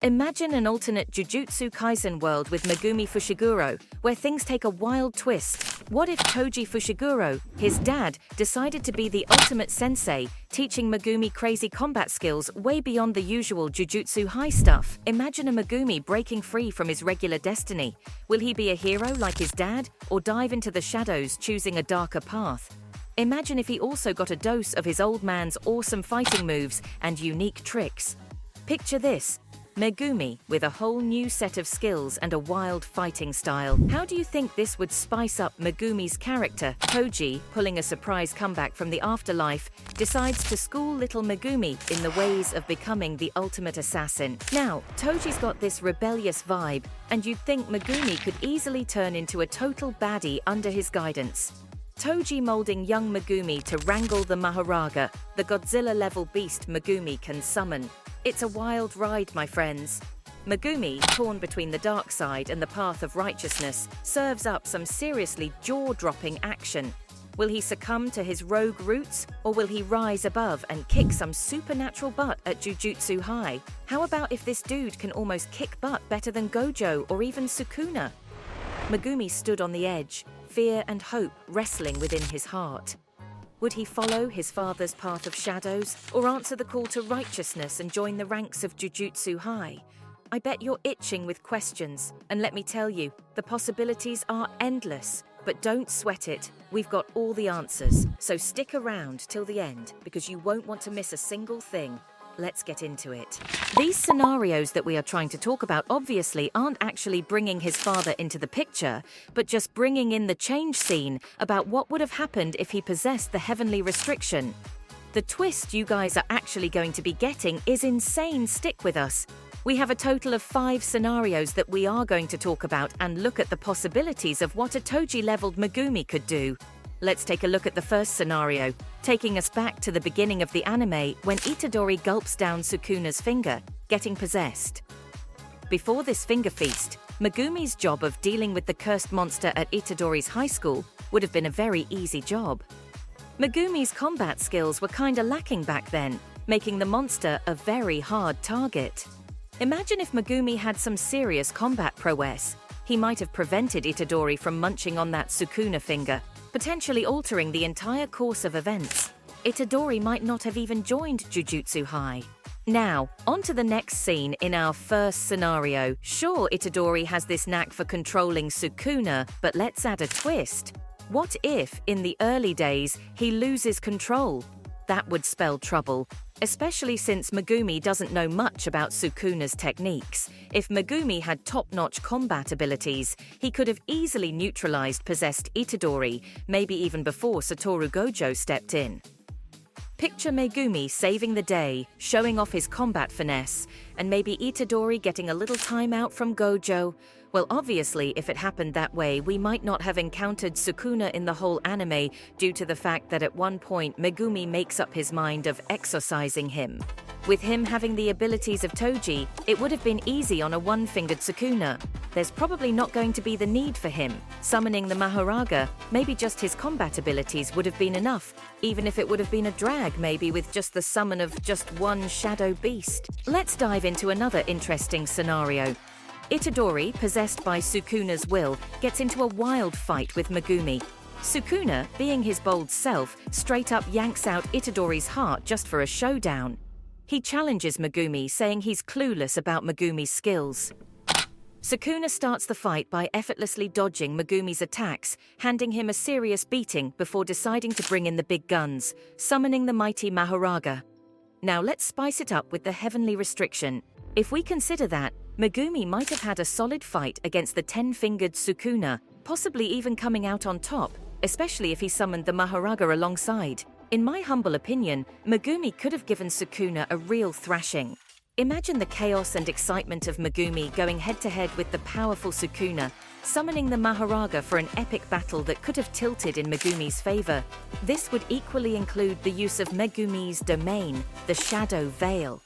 Imagine an alternate Jujutsu Kaisen world with Megumi Fushiguro, where things take a wild twist. What if Toji Fushiguro, his dad, decided to be the ultimate sensei, teaching Megumi crazy combat skills way beyond the usual Jujutsu High stuff? Imagine a Megumi breaking free from his regular destiny. Will he be a hero like his dad, or dive into the shadows choosing a darker path? Imagine if he also got a dose of his old man's awesome fighting moves and unique tricks. Picture this. Megumi with a whole new set of skills and a wild fighting style. How do you think this would spice up Megumi's character? Toji, pulling a surprise comeback from the afterlife, decides to school little Megumi in the ways of becoming the ultimate assassin. Now, Toji's got this rebellious vibe, and you'd think Megumi could easily turn into a total baddie under his guidance. Toji molding young Megumi to wrangle the Maharaga, the Godzilla-level beast Megumi can summon. It's a wild ride, my friends. Megumi, torn between the dark side and the path of righteousness, serves up some seriously jaw-dropping action. Will he succumb to his rogue roots, or will he rise above and kick some supernatural butt at Jujutsu High? How about if this dude can almost kick butt better than Gojo or even Sukuna? Megumi stood on the edge, fear and hope wrestling within his heart. Would he follow his father's path of shadows, or answer the call to righteousness and join the ranks of Jujutsu High? I bet you're itching with questions, and let me tell you, the possibilities are endless. But don't sweat it, we've got all the answers. So stick around till the end, because you won't want to miss a single thing. Let's get into it. These scenarios that we are trying to talk about obviously aren't actually bringing his father into the picture, but just bringing in the change scene about what would have happened if he possessed the heavenly restriction. The twist you guys are actually going to be getting is insane. Stick with us. We have a total of 5 scenarios that we are going to talk about and look at the possibilities of what a Toji-leveled Megumi could do. Let's take a look at the first scenario, taking us back to the beginning of the anime when Itadori gulps down Sukuna's finger, getting possessed. Before this finger feast, Megumi's job of dealing with the cursed monster at Itadori's high school would have been a very easy job. Megumi's combat skills were kinda lacking back then, making the monster a very hard target. Imagine if Megumi had some serious combat prowess. He might have prevented Itadori from munching on that Sukuna finger, potentially altering the entire course of events. Itadori might not have even joined Jujutsu High. Now, on to the next scene in our first scenario. Sure, Itadori has this knack for controlling Sukuna, but let's add a twist. What if, in the early days, he loses control? That would spell trouble, especially since Megumi doesn't know much about Sukuna's techniques. If Megumi had top-notch combat abilities, he could have easily neutralized possessed Itadori, maybe even before Satoru Gojo stepped in. Picture Megumi saving the day, showing off his combat finesse, and maybe Itadori getting a little time out from Gojo. Well, obviously, if it happened that way, we might not have encountered Sukuna in the whole anime due to the fact that at one point Megumi makes up his mind of exorcising him. With him having the abilities of Toji, it would have been easy on a one-fingered Sukuna. There's probably not going to be the need for him. Summoning the Maharaga, maybe just his combat abilities would have been enough, even if it would have been a drag maybe with just the summon of just one shadow beast. Let's dive into another interesting scenario. Itadori, possessed by Sukuna's will, gets into a wild fight with Megumi. Sukuna, being his bold self, straight up yanks out Itadori's heart just for a showdown. He challenges Megumi, saying he's clueless about Megumi's skills. Sukuna starts the fight by effortlessly dodging Megumi's attacks, handing him a serious beating before deciding to bring in the big guns, summoning the mighty Maharaga. Now let's spice it up with the heavenly restriction. If we consider that, Megumi might have had a solid fight against the 10-fingered Sukuna, possibly even coming out on top, especially if he summoned the Maharaga alongside. In my humble opinion, Megumi could have given Sukuna a real thrashing. Imagine the chaos and excitement of Megumi going head-to-head with the powerful Sukuna, summoning the Maharaga for an epic battle that could have tilted in Megumi's favor. This would equally include the use of Megumi's domain, the Shadow Veil.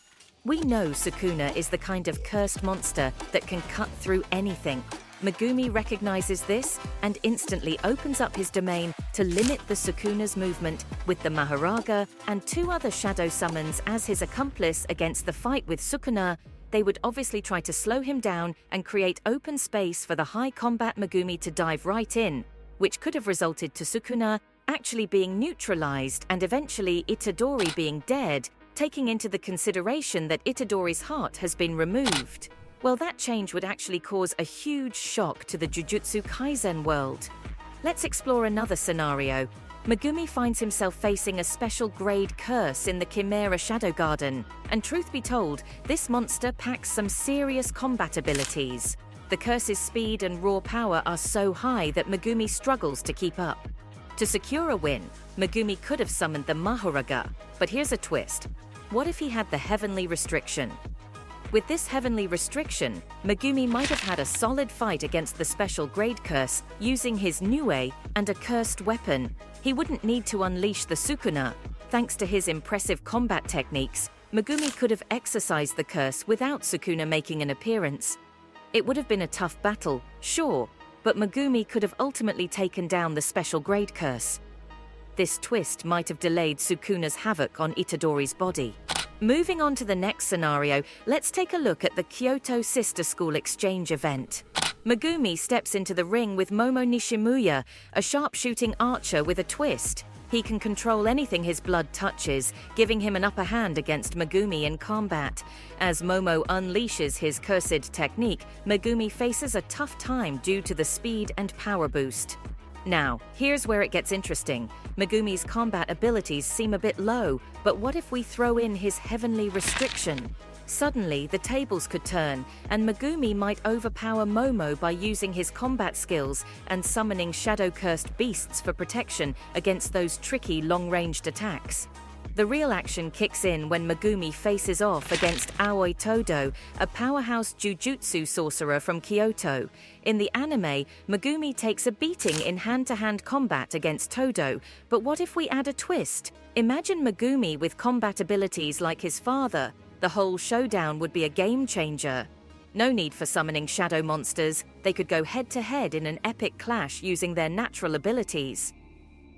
We know Sukuna is the kind of cursed monster that can cut through anything. Megumi recognizes this and instantly opens up his domain to limit the Sukuna's movement with the Maharaga and 2 other shadow summons as his accomplice against the fight with Sukuna, they would obviously try to slow him down and create open space for the high combat Megumi to dive right in, which could have resulted to Sukuna actually being neutralized and eventually Itadori being dead, taking into the consideration that Itadori's heart has been removed. Well, that change would actually cause a huge shock to the Jujutsu Kaisen world. Let's explore another scenario. Megumi finds himself facing a special grade curse in the Chimera Shadow Garden, and truth be told, this monster packs some serious combat abilities. The curse's speed and raw power are so high that Megumi struggles to keep up. To secure a win, Megumi could have summoned the Mahoraga, but here's a twist. What if he had the Heavenly Restriction? With this Heavenly Restriction, Megumi might have had a solid fight against the special grade curse using his Nue and a cursed weapon. He wouldn't need to unleash the Sukuna. Thanks to his impressive combat techniques, Megumi could have exorcised the curse without Sukuna making an appearance. It would have been a tough battle, sure, but Megumi could have ultimately taken down the special grade curse. This twist might have delayed Sukuna's havoc on Itadori's body. Moving on to the next scenario, let's take a look at the Kyoto Sister School Exchange event. Megumi steps into the ring with Momo Nishimuya, a sharpshooting archer with a twist. He can control anything his blood touches, giving him an upper hand against Megumi in combat. As Momo unleashes his cursed technique, Megumi faces a tough time due to the speed and power boost. Now, here's where it gets interesting. Megumi's combat abilities seem a bit low, but what if we throw in his Heavenly Restriction? Suddenly, the tables could turn, and Megumi might overpower Momo by using his combat skills and summoning shadow-cursed beasts for protection against those tricky long-ranged attacks. The real action kicks in when Megumi faces off against Aoi Todo, a powerhouse jujutsu sorcerer from Kyoto. In the anime, Megumi takes a beating in hand-to-hand combat against Todo, but what if we add a twist? Imagine Megumi with combat abilities like his father. The whole showdown would be a game-changer. No need for summoning shadow monsters. They could go head-to-head in an epic clash using their natural abilities.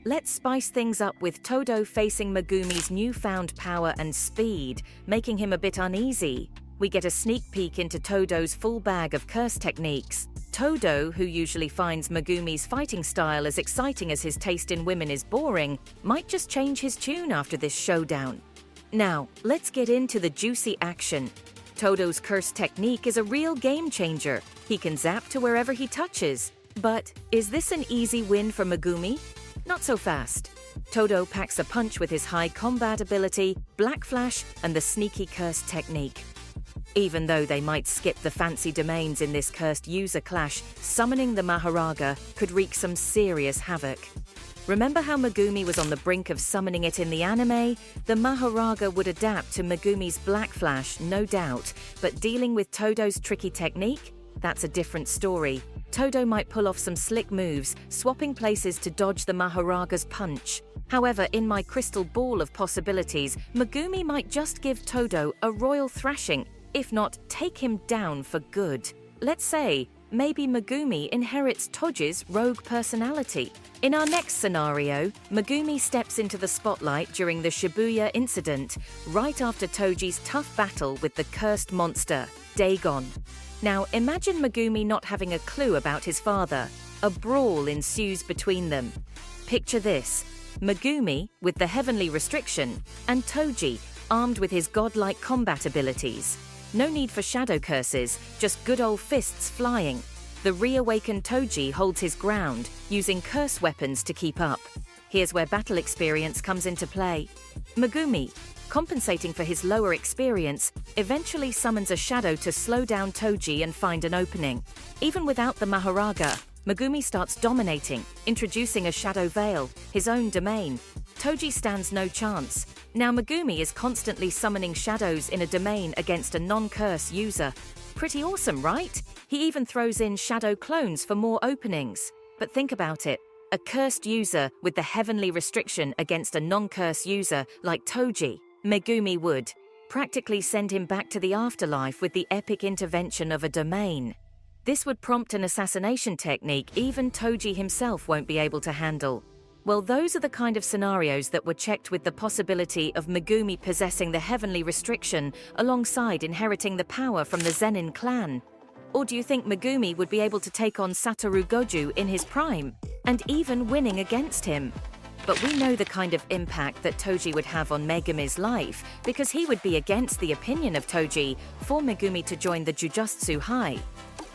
Let's spice things up with Todo facing Megumi's newfound power and speed, making him a bit uneasy. We get a sneak peek into Todo's full bag of curse techniques. Todo, who usually finds Megumi's fighting style as exciting as his taste in women is boring, might just change his tune after this showdown. Now, let's get into the juicy action. Todo's curse technique is a real game changer. He can zap to wherever he touches. But is this an easy win for Megumi? Not so fast. Todo packs a punch with his high combat ability, Black Flash, and the sneaky curse technique. Even though they might skip the fancy domains in this cursed user clash, summoning the Mahoraga could wreak some serious havoc. Remember how Megumi was on the brink of summoning it in the anime? The Mahoraga would adapt to Megumi's Black Flash, no doubt, but dealing with Todo's tricky technique? That's a different story. Todo might pull off some slick moves, swapping places to dodge the Mahoraga's punch. However, in my crystal ball of possibilities, Megumi might just give Todo a royal thrashing, if not take him down for good. Let's say, maybe Megumi inherits Toji's rogue personality. In our next scenario, Megumi steps into the spotlight during the Shibuya incident, right after Toji's tough battle with the cursed monster, Dagon. Now, imagine Megumi not having a clue about his father. A brawl ensues between them. Picture this: Megumi, with the Heavenly Restriction, and Toji, armed with his godlike combat abilities. No need for shadow curses, just good old fists flying. The reawakened Toji holds his ground, using curse weapons to keep up. Here's where battle experience comes into play. Megumi, compensating for his lower experience, eventually summons a shadow to slow down Toji and find an opening. Even without the Mahoraga, Megumi starts dominating, introducing a shadow veil, his own domain. Toji stands no chance. Now Megumi is constantly summoning shadows in a domain against a non-curse user. Pretty awesome, right? He even throws in shadow clones for more openings. But think about it. A cursed user with the Heavenly Restriction against a non-curse user like Toji. Megumi would practically send him back to the afterlife with the epic intervention of a domain. This would prompt an assassination technique even Toji himself won't be able to handle. Well, those are the kind of scenarios that were checked with the possibility of Megumi possessing the heavenly restriction alongside inheriting the power from the Zenin clan. Or do you think Megumi would be able to take on Satoru Gojo in his prime, and even winning against him? But we know the kind of impact that Toji would have on Megumi's life, because he would be against the opinion of Toji for Megumi to join the Jujutsu High.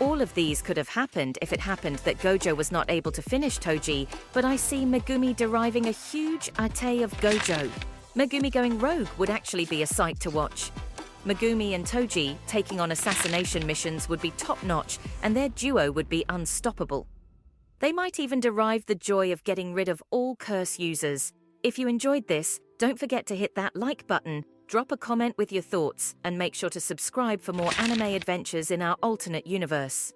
All of these could have happened if it happened that Gojo was not able to finish Toji, but I see Megumi deriving a huge ate of Gojo. Megumi going rogue would actually be a sight to watch. Megumi and Toji taking on assassination missions would be top-notch, and their duo would be unstoppable. They might even derive the joy of getting rid of all curse users. If you enjoyed this, don't forget to hit that like button, drop a comment with your thoughts, and make sure to subscribe for more anime adventures in our alternate universe.